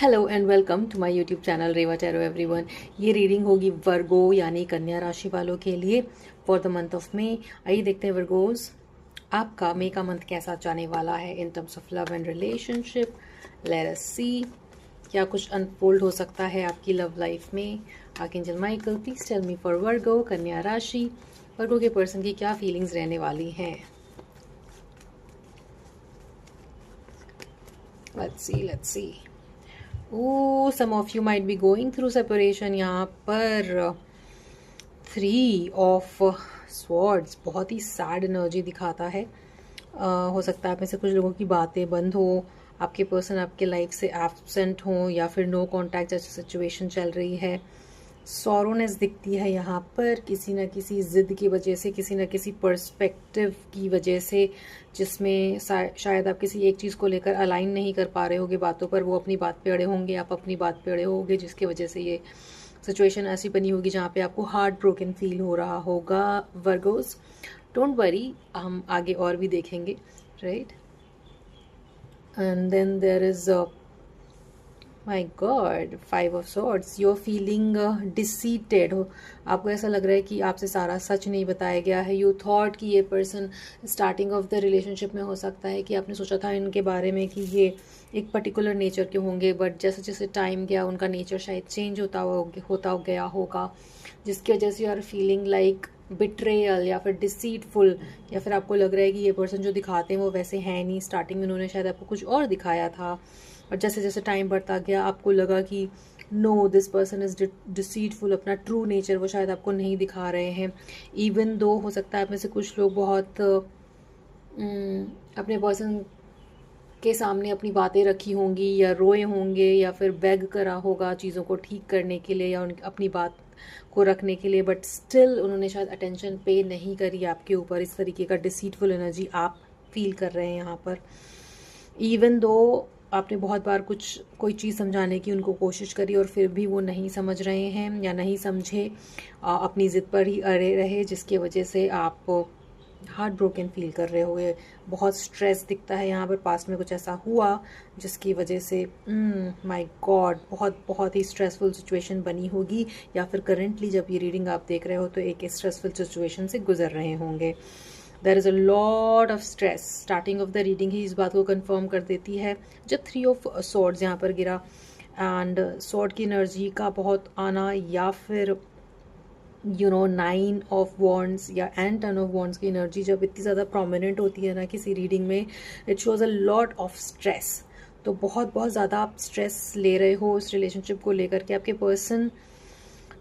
Hello and welcome to my YouTube channel Reva tarot everyone. ये reading होगी Virgo यानी कन्या राशि वालों के लिए for the month of May. आइए देखते हैं वर्गोज, आपका मे का मंथ कैसा जाने वाला है in terms of love and relationship. Let us see क्या कुछ अनफोल्ड हो सकता है आपकी लव लाइफ में। Archangel Michael please tell me for Virgo Kanya Rashi, वर्गो के पर्सन की क्या फीलिंग्स रहने वाली हैं। Let's see. Some of you might be going through separation. यहाँ पर 3 ऑफ स्वॉर्ड्स बहुत ही सैड एनर्जी दिखाता है। हो सकता है आप में से कुछ लोगों की बातें बंद हो, आपके पर्सन आपके लाइफ से एब्सेंट हो, या फिर नो कॉन्टैक्ट जैसी सिचुएशन चल रही है। सॉरोनेस दिखती है यहाँ पर किसी न किसी ज़िद की वजह से, किसी न किसी पर्सपेक्टिव की वजह से, जिसमें शायद आप किसी एक चीज़ को लेकर अलाइन नहीं कर पा रहे होगे बातों पर। वो अपनी बात पे अड़े होंगे, आप अपनी बात पे अड़े होगे, जिसकी वजह से ये सिचुएशन ऐसी बनी होगी जहाँ पे आपको हार्ट ब्रोकन फील हो रहा होगा। वर्गोस डोंट वरी, हम आगे और भी देखेंगे, right. And then there is my god 5 of swords. You are feeling deceited हो, आपको ऐसा लग रहा है कि आपसे सारा सच नहीं बताया गया है। यू थॉट कि ये person starting off the relationship में हो सकता है कि आपने सोचा था इनके बारे में कि ये एक पर्टिकुलर नेचर के होंगे, बट जैसे जैसे टाइम गया उनका नेचर शायद चेंज होता गया होगा, जिसकी वजह से you are feeling like betrayal या फिर डिसीटफुल, या फिर आपको लग रहा है कि ये पर्सन जो दिखाते हैं वो वैसे हैं नहीं। स्टार्टिंग में उन्होंने शायद आपको कुछ और दिखाया था, और जैसे जैसे टाइम बढ़ता गया आपको लगा कि no this person is deceitful, अपना ट्रू नेचर वो शायद आपको नहीं दिखा रहे हैं। इवन दो हो सकता है आप में से कुछ लोग बहुत अपने पर्सन के सामने अपनी बातें रखी होंगी, या रोए होंगे, या फिर बेग करा होगा चीज़ों को ठीक करने के लिए, या अपनी बात को रखने के लिए, बट स्टिल उन्होंने शायद अटेंशन पे नहीं करी आपके ऊपर। इस तरीके का डिसीटफुल एनर्जी आप फील कर रहे हैं यहाँ पर। इवन दो आपने बहुत बार कोई चीज़ समझाने की उनको कोशिश करी और फिर भी वो नहीं समझ रहे हैं या नहीं समझे, अपनी ज़िद पर ही अड़े रहे, जिसकी वजह से आप हार्ट ब्रोकन फील कर रहे होगे। बहुत स्ट्रेस दिखता है यहाँ पर, पास्ट में कुछ ऐसा हुआ जिसकी वजह से माय गॉड बहुत बहुत ही स्ट्रेसफुल सिचुएशन बनी होगी, या फिर करंटली जब ये रीडिंग आप देख रहे हो तो एक स्ट्रेसफुल सिचुएशन से गुजर रहे होंगे। There is a lot of stress. Starting off the reading ही इस बात को कंफर्म कर देती है। जब 3 ऑफ स्वॉर्ड्स यहाँ पर गिरा एंड स्वॉर्ड की एनर्जी का बहुत आना, या फिर 9 ऑफ वॉन्ड्स या एंड 10 ऑफ वॉन्ड्स की एनर्जी जब इतनी ज़्यादा प्रोमिनेंट होती है ना किसी रीडिंग में, it shows a lot of stress. तो बहुत बहुत ज़्यादा आप स्ट्रेस ले रहे हो उस रिलेशनशिप को लेकर के। आपके पर्सन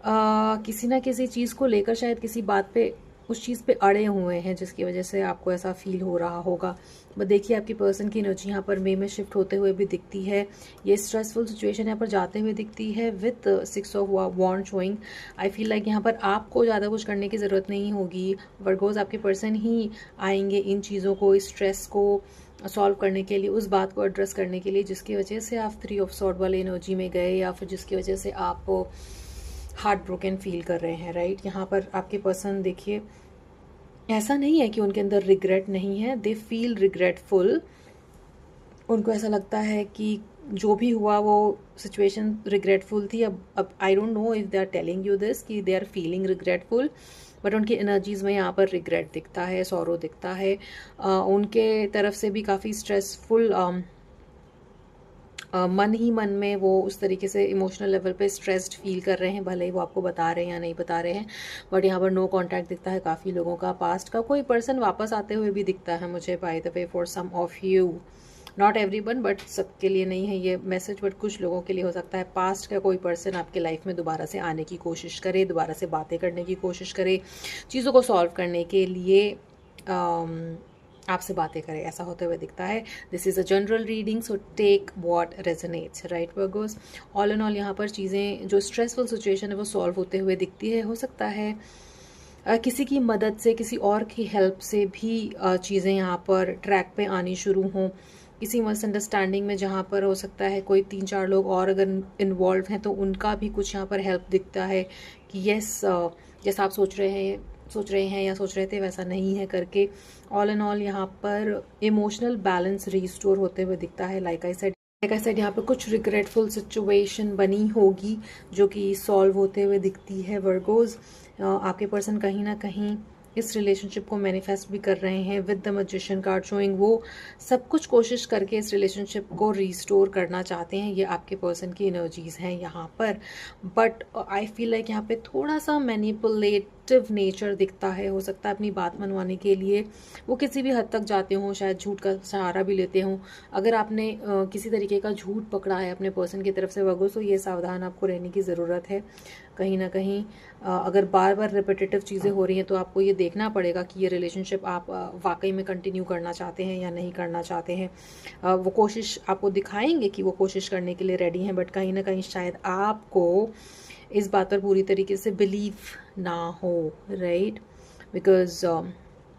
किसी ना किसी चीज़ को लेकर शायद किसी बात पे, उस चीज़ पे अड़े हुए हैं, जिसकी वजह से आपको ऐसा फील हो रहा होगा। बट देखिए आपकी पर्सन की एनर्जी यहाँ पर मे में शिफ्ट होते हुए भी दिखती है। ये स्ट्रेसफुल सिचुएशन यहाँ पर जाते हुए दिखती है with 6 of wand showing. I feel like यहाँ पर आपको ज़्यादा कुछ करने की ज़रूरत नहीं होगी। वर्गोज आपके पर्सन ही आएंगे इन चीज़ों को, इस स्ट्रेस को सॉल्व करने के लिए, उस बात को एड्रेस करने के लिए जिसकी वजह से आप 3 ऑफ स्वॉर्ड वाले एनर्जी में गए, या फिर जिसकी वजह से आप हार्ट ब्रोकन फील कर रहे हैं, राइट। यहाँ पर आपके पर्सन देखिए, ऐसा नहीं है कि उनके अंदर रिग्रेट नहीं है, दे फील रिग्रेटफुल। उनको ऐसा लगता है कि जो भी हुआ वो सिचुएशन रिग्रेटफुल थी। अब I don't know if they are telling you this कि they are feeling regretful, but उनकी एनर्जीज़ में यहाँ पर रिग्रेट दिखता है, सॉरो दिखता है। उनके तरफ से भी काफ़ी स्ट्रेसफुल, मन ही मन में वो उस तरीके से इमोशनल लेवल पे स्ट्रेस्ड फील कर रहे हैं, भले ही वो आपको बता रहे हैं या नहीं बता रहे हैं। बट यहाँ पर नो कांटेक्ट दिखता है काफ़ी लोगों का। पास्ट का कोई पर्सन वापस आते हुए भी दिखता है मुझे, by the way, for some of you, not everyone, but सबके लिए नहीं है ये मैसेज, बट कुछ लोगों के लिए हो सकता है। पास्ट का कोई पर्सन आपके लाइफ में दोबारा से आने की कोशिश करे, दोबारा से बातें करने की कोशिश करे, चीज़ों को सॉल्व करने के लिए आपसे बातें करें, ऐसा होते हुए दिखता है। This is a general reading, so take what resonates, right Virgos. All and all यहाँ पर चीज़ें, जो स्ट्रेसफुल सिचुएशन है वो सॉल्व होते हुए दिखती है। हो सकता है किसी की मदद से, किसी और की हेल्प से भी चीज़ें यहाँ पर ट्रैक पे आनी शुरू हों। किसी मिसअंडरस्टैंडिंग में जहाँ पर हो सकता है कोई 3-4 लोग और अगर इन्वॉल्व हैं, तो उनका भी कुछ यहाँ पर हेल्प दिखता है कि येस, जैसा आप सोच रहे हैं या सोच रहे थे वैसा नहीं है करके। ऑल एंड ऑल यहाँ पर इमोशनल बैलेंस रिस्टोर होते हुए दिखता है। Like I said, like I said, यहाँ पे कुछ रिग्रेटफुल सिचुएशन बनी होगी जो कि सॉल्व होते हुए दिखती है वर्गोज। आपके पर्सन कहीं ना कहीं इस रिलेशनशिप को मैनिफेस्ट भी कर रहे हैं with the magician card showing. वो सब कुछ कोशिश करके इस रिलेशनशिप को रिस्टोर करना चाहते हैं। ये आपके पर्सन की एनर्जीज हैं यहाँ पर, बट आई फील लाइक यहाँ पे थोड़ा सा मैनिपुलेटिव नेचर दिखता है। हो सकता है अपनी बात मनवाने के लिए वो किसी भी हद तक जाते हों, शायद झूठ का सहारा भी लेते हों। अगर आपने किसी तरीके का झूठ पकड़ा है अपने पर्सन की तरफ से वर्गो, तो ये सावधान आपको रहने की ज़रूरत है। कहीं ना कहीं अगर बार बार रिपीटेटिव चीज़ें हो रही हैं तो आपको ये देखना पड़ेगा कि ये रिलेशनशिप आप वाकई में कंटिन्यू करना चाहते हैं या नहीं करना चाहते हैं। वो कोशिश आपको दिखाएंगे कि वो कोशिश करने के लिए रेडी हैं, बट कहीं ना कहीं शायद आपको इस बात पर पूरी तरीके से बिलीव ना हो, right? Because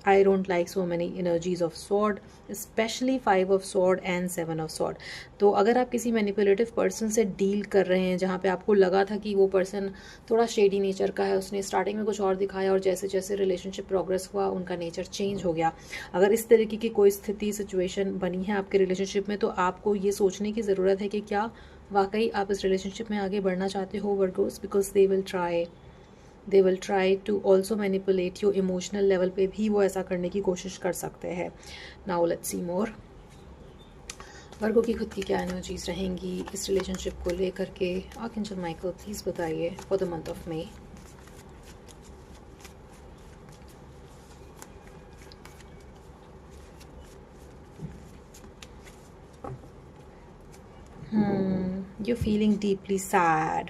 I don't like so many energies of sword, especially 5 of sword and 7 of sword. तो अगर आप किसी मैनिपुलेटिव पर्सन से डील कर रहे हैं जहाँ पे आपको लगा था कि वो पर्सन थोड़ा शेडी नेचर का है, उसने स्टार्टिंग में कुछ और दिखाया और जैसे जैसे रिलेशनशिप प्रोग्रेस हुआ उनका नेचर चेंज हो गया, अगर इस तरीके की कोई स्थिति सिचुएशन बनी है आपके रिलेशनशिप में, तो आपको ये सोचने की ज़रूरत है कि क्या वाकई आप इस रिलेशनशिप में आगे बढ़ना चाहते हो Virgos, because they will try to also manipulate you. Emotional level पे भी वो ऐसा करने की कोशिश कर सकते हैं। नाउ लेट्स सी मोर। वर्गो की खुद की क्या एनर्जीज रहेंगी इस रिलेशनशिप को लेकर के? आर्कएंजल माइकल प्लीज़ बताइए for the month of may. You're feeling deeply sad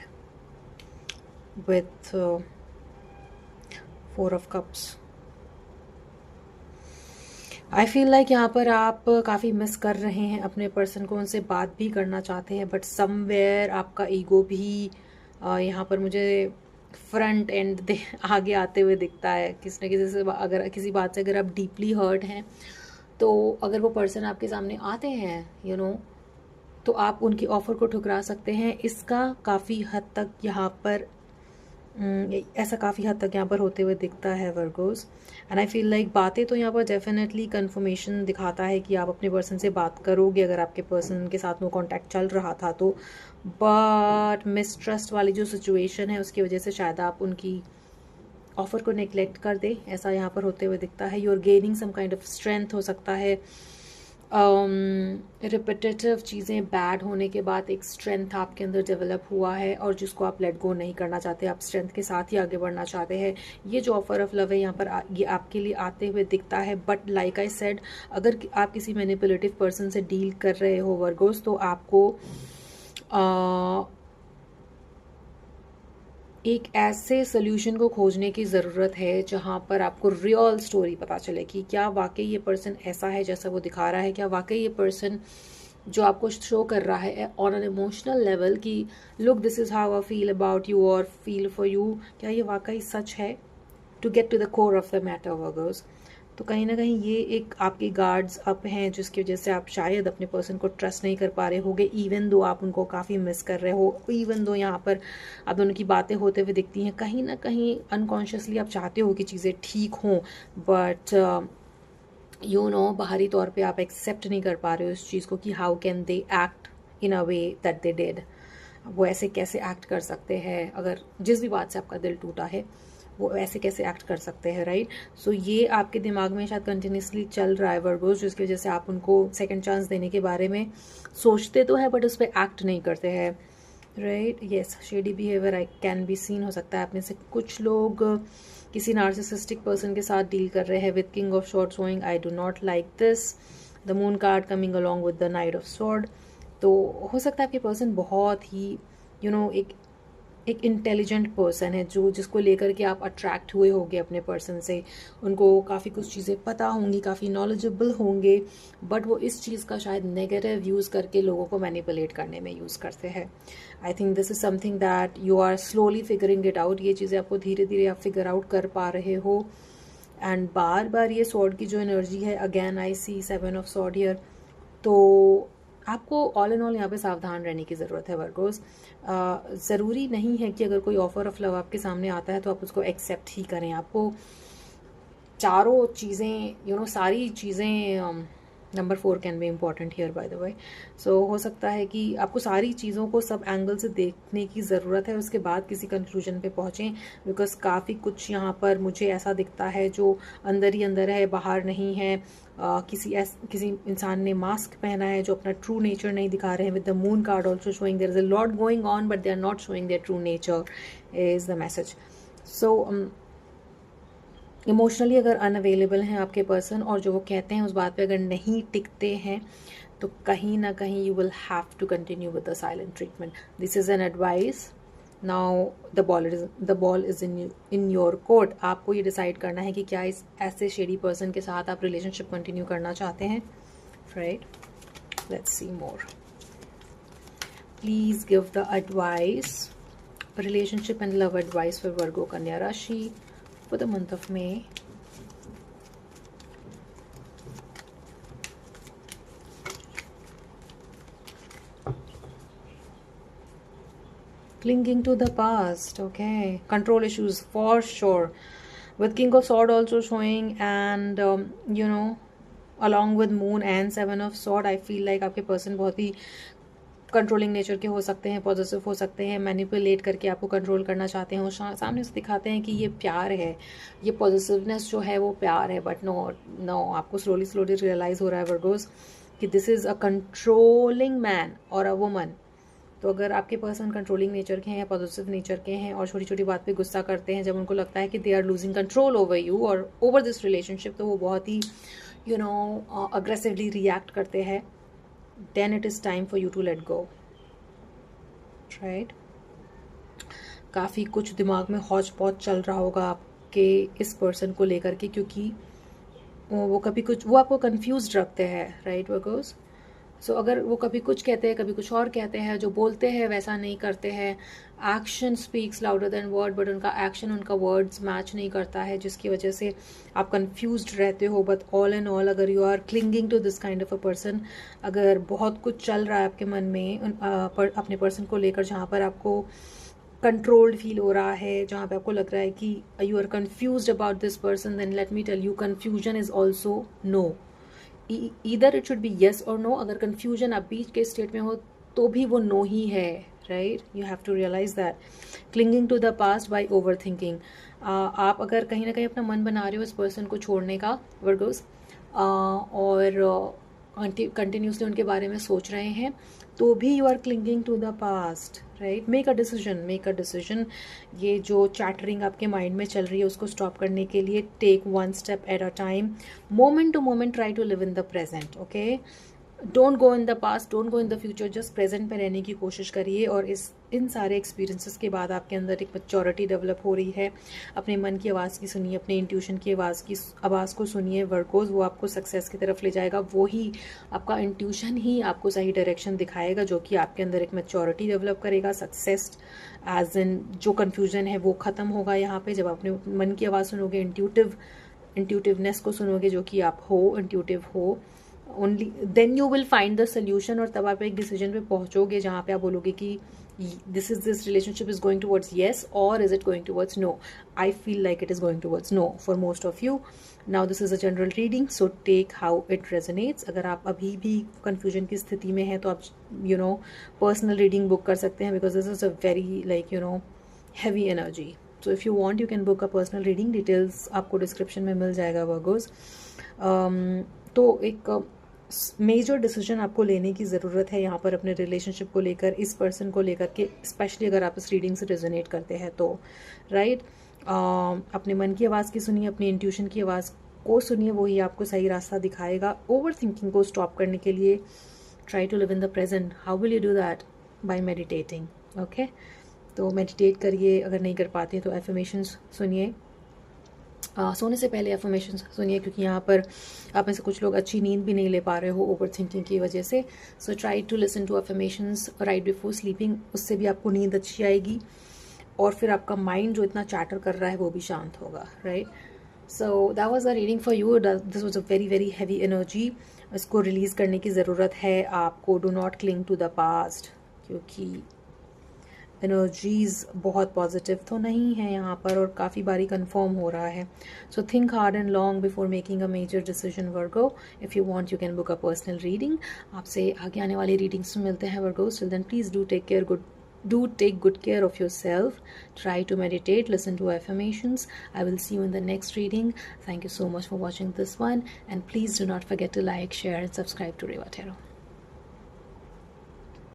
with 4 of Cups. I feel like यहाँ पर आप काफ़ी मिस कर रहे हैं अपने पर्सन को, उनसे बात भी करना चाहते हैं, बट समवेयर आपका ईगो भी यहाँ पर मुझे फ्रंट एंड आगे आते हुए दिखता है। किसी न किसी से अगर किसी बात से अगर आप डीपली हर्ट हैं, तो अगर वो पर्सन आपके सामने आते हैं तो आप उनकी ऑफ़र को ठुकरा सकते हैं। इसका काफ़ी हद तक यहाँ पर ऐसा काफ़ी हद तक यहाँ पर होते हुए दिखता है Virgo's. And I feel like बातें तो यहाँ पर डेफिनेटली कन्फर्मेशन दिखाता है कि आप अपने पर्सन से बात करोगे अगर आपके पर्सन के साथ में कॉन्टैक्ट चल रहा था तो, बट मिसट्रस्ट वाली जो सिचुएशन है उसकी वजह से शायद आप उनकी ऑफ़र को नेग्लेक्ट कर दे, ऐसा यहाँ पर होते हुए दिखता है। You are gaining some kind of strength, हो सकता है रिपीटेटिव चीज़ें बैड होने के बाद एक स्ट्रेंथ आपके अंदर डेवलप हुआ है और जिसको आप लेट गो नहीं करना चाहते, आप स्ट्रेंथ के साथ ही आगे बढ़ना चाहते हैं। ये जो ऑफर ऑफ लव है यहाँ पर ये आपके लिए आते हुए दिखता है, बट लाइक आई सेड, अगर आप किसी मैनिपुलेटिव पर्सन से डील कर रहे हो वर्गोस, तो आपको एक ऐसे सोल्यूशन को खोजने की ज़रूरत है जहाँ पर आपको रियल स्टोरी पता चले कि क्या वाकई ये पर्सन ऐसा है जैसा वो दिखा रहा है, क्या वाकई ये पर्सन जो आपको शो कर रहा है ऑन एन इमोशनल लेवल कि look this is how I feel about you और फील फॉर यू, क्या ये वाकई सच है? To get to the core of the matter Virgos. तो कहीं ना कहीं ये एक आपकी गार्ड्स अप हैं जिसकी वजह से आप शायद अपने पर्सन को ट्रस्ट नहीं कर पा रहे होगे, इवन दो आप उनको काफ़ी मिस कर रहे हो, इवन दो यहाँ पर आप दोनों की बातें होते हुए दिखती हैं। कहीं ना कहीं अनकॉन्शियसली आप चाहते हो कि चीज़ें ठीक हों, बट बाहरी तौर पे आप एक्सेप्ट नहीं कर पा रहे हो इस चीज़ को कि how can they act in a way that they did. वो ऐसे कैसे एक्ट कर सकते हैं? अगर जिस भी बात से आपका दिल टूटा है वो ऐसे कैसे एक्ट कर सकते हैं, राइट? सो ये आपके दिमाग में शायद कंटिन्यूसली चल रहा है वर्गोस, जिसकी वजह से आप उनको सेकंड चांस देने के बारे में सोचते तो है बट उस पर एक्ट नहीं करते हैं, right? Yes, shady behaviour I can be seen. हो सकता है आप में से कुछ लोग किसी नार्सिसिस्टिक पर्सन के साथ डील कर रहे हैं with king of sword showing. I do not like this, the moon card coming along with the night of sword. तो हो सकता है आपके पर्सन बहुत ही एक इंटेलिजेंट पर्सन है जो जिसको लेकर के आप अट्रैक्ट हुए होंगे अपने पर्सन से। उनको काफ़ी कुछ चीज़ें पता होंगी, काफ़ी नॉलेजेबल होंगे, बट वो इस चीज़ का शायद नेगेटिव यूज़ करके लोगों को मैनिपुलेट करने में यूज़ करते हैं। I think this is something that you are slowly figuring it out. ये चीज़ें आपको धीरे धीरे आप फिगर आउट कर पा रहे हो। एंड बार बार ये स्वॉर्ड की जो एनर्जी है, again I see 7 of sword here, तो आपको ऑल इन ऑल यहाँ पे सावधान रहने की ज़रूरत है वर्गोस। ज़रूरी नहीं है कि अगर कोई ऑफर ऑफ लव आपके सामने आता है तो आप उसको एक्सेप्ट ही करें। आपको चारों चीज़ें सारी चीज़ें number 4 can be important here by the way. So हो सकता है कि आपको सारी चीज़ों को सब एंगल से देखने की ज़रूरत है, उसके बाद किसी कंक्लूजन पे पहुँचें, बिकॉज काफ़ी कुछ यहाँ पर मुझे ऐसा दिखता है जो अंदर ही अंदर है, बाहर नहीं है। किसी इंसान ने मास्क पहना है जो अपना ट्रू नेचर नहीं दिखा रहे हैं, with the moon card also showing there is a lot going on but they are not showing their true nature is the message. So emotionally अगर अनअवेलेबल हैं आपके पर्सन और जो वो कहते हैं उस बात पे अगर नहीं टिकते हैं, तो कहीं ना कहीं you will have to continue with the silent treatment. This is an advice. Now the ball is in your court. आपको ये डिसाइड करना है कि क्या इस ऐसे शेडी पर्सन के साथ आप रिलेशनशिप कंटिन्यू करना चाहते हैं, right? Let's see more. Please give the advice, relationship and love advice for Virgo Kanya Rashi for the month of May. Clinging to the past, okay. Control issues for sure. With King of Sword also showing, and you know, along with Moon and Seven of Sword, I feel like आपके person बहुत ही controlling nature के हो सकते हैं, positive हो सकते हैं, manipulate करके आपको कंट्रोल करना चाहते हैं, सामने से दिखाते हैं कि ये प्यार है, ये पॉजिटिवनेस जो है वो प्यार है, बट नो नो, आपको स्लोली रियलाइज हो रहा है वर्गोस कि this is a controlling man और अ वुमन। तो अगर आपके पर्सन कंट्रोलिंग नेचर के हैं या पॉजिटिव नेचर के हैं और छोटी छोटी बात पे गुस्सा करते हैं, जब उनको लगता है कि they are losing control over you और ओवर दिस रिलेशनशिप, तो वो बहुत ही अग्रेसिवली रिएक्ट करते हैं, then it is time for you to let go, right? काफ़ी कुछ दिमाग में हौच पौच चल रहा होगा आपके इस पर्सन को लेकर के, क्योंकि वो आपको कंफ्यूज रखते हैं, राइट वर्गोस? सो अगर वो कभी कुछ कहते हैं, कभी कुछ और कहते हैं, जो बोलते हैं वैसा नहीं करते हैं, action speaks louder than word, but उनका एक्शन उनका वर्ड्स मैच नहीं करता है, जिसकी वजह से आप कंफ्यूज्ड रहते हो। बट ऑल एंड ऑल, अगर you are clinging to this kind of a person, अगर बहुत कुछ चल रहा है आपके मन में अपने पर्सन को लेकर, जहाँ पर आपको कंट्रोल्ड फील हो रहा है, जहाँ पे आपको लग रहा है कि you are confused about this person, then let me tell you, confusion is also no. Either it should be yes or no. अगर कन्फ्यूजन आप बीच के स्टेट में हो तो भी वो नो ही है, right? You have to realize that. Clinging to the past by overthinking, आप अगर कहीं ना कहीं अपना मन बना रहे हो इस पर्सन को छोड़ने का वर्गोस, और कंटिन्यूसली उनके बारे में सोच रहे हैं, तो भी you are clinging to the past, right? Make a decision. ये जो चैटरिंग आपके माइंड में चल रही है उसको स्टॉप करने के लिए take one step at a time, moment to moment, try to live in the present, okay? Don't go in the past, don't go in the future, just present में रहने की कोशिश करिए। और इन सारे एक्सपीरियंसेस के बाद आपके अंदर एक मैच्योरिटी डेवलप हो रही है। अपने मन की आवाज़ की सुनिए, अपने इंट्यूशन की आवाज़ को सुनिए वर्गोस, वो आपको सक्सेस की तरफ ले जाएगा। वो ही आपका इंट्यूशन ही आपको सही डायरेक्शन दिखाएगा, जो कि आपके अंदर एक मैच्योरिटी डेवलप करेगा। सक्सेस एज इन जो कन्फ्यूजन है वो ख़त्म होगा यहाँ पे, जब अपने मन की आवाज़ सुनोगे, इंट्यूटिवनेस को सुनोगे, जो कि आप हो, इंट्यूटिव हो, only then you will find the solution. और तब आप एक डिसीजन पे पहुंचोगे जहाँ पे आप बोलोगे कि this relationship is going towards yes और is it going towards no. I feel like it is going towards no for most of you. Now this is a general reading, so take how it resonates. अगर आप अभी भी confusion की स्थिति में हैं तो आप पर्सनल रीडिंग बुक कर सकते हैं, because this is a very heavy energy. So if you want you can book a personal reading, details आपको डिस्क्रिप्शन में मिल जाएगा वर्गोस। तो एक मेजर डिसीजन आपको लेने की ज़रूरत है यहाँ पर अपने रिलेशनशिप को लेकर, इस पर्सन को लेकर के, स्पेशली अगर आप इस रीडिंग से रेजोनेट करते हैं तो, राइट? अपने मन की आवाज़ की सुनिए, अपनी इंट्यूशन की आवाज़ को सुनिए, वही आपको सही रास्ता दिखाएगा। ओवर थिंकिंग को स्टॉप करने के लिए try to live in the present. How will you do that? By meditating, okay? तो मेडिटेट करिए, अगर नहीं कर पाते तो एफर्मेशंस सुनिए। सोने से पहले एफर्मेशंस सुनिए, क्योंकि यहाँ पर आप में से कुछ लोग अच्छी नींद भी नहीं ले पा रहे हो ओवर थिंकिंग की वजह से। So try to listen to affirmations right before sleeping, उससे भी आपको नींद अच्छी आएगी और फिर आपका माइंड जो इतना चैटर कर रहा है वो भी शांत होगा, right? So that was a reading for you. This was a very heavy energy. इसको रिलीज़ करने की ज़रूरत है आपको। Do not cling to the past, क्योंकि एनर्जीज बहुत पॉजिटिव तो नहीं है यहाँ पर और काफ़ी बारी कंफर्म हो रहा है. So think hard and long before making a major decision Virgo. If you want you can book a personal reading. आपसे आगे आने वाली रीडिंग्स में मिलते हैं Virgos. Till then please do take good care of yourself. Try to meditate, listen to affirmations. I will see you in the next reading. Thank you so much for watching this one, and please do not forget to like, share and subscribe to Reva Tarot.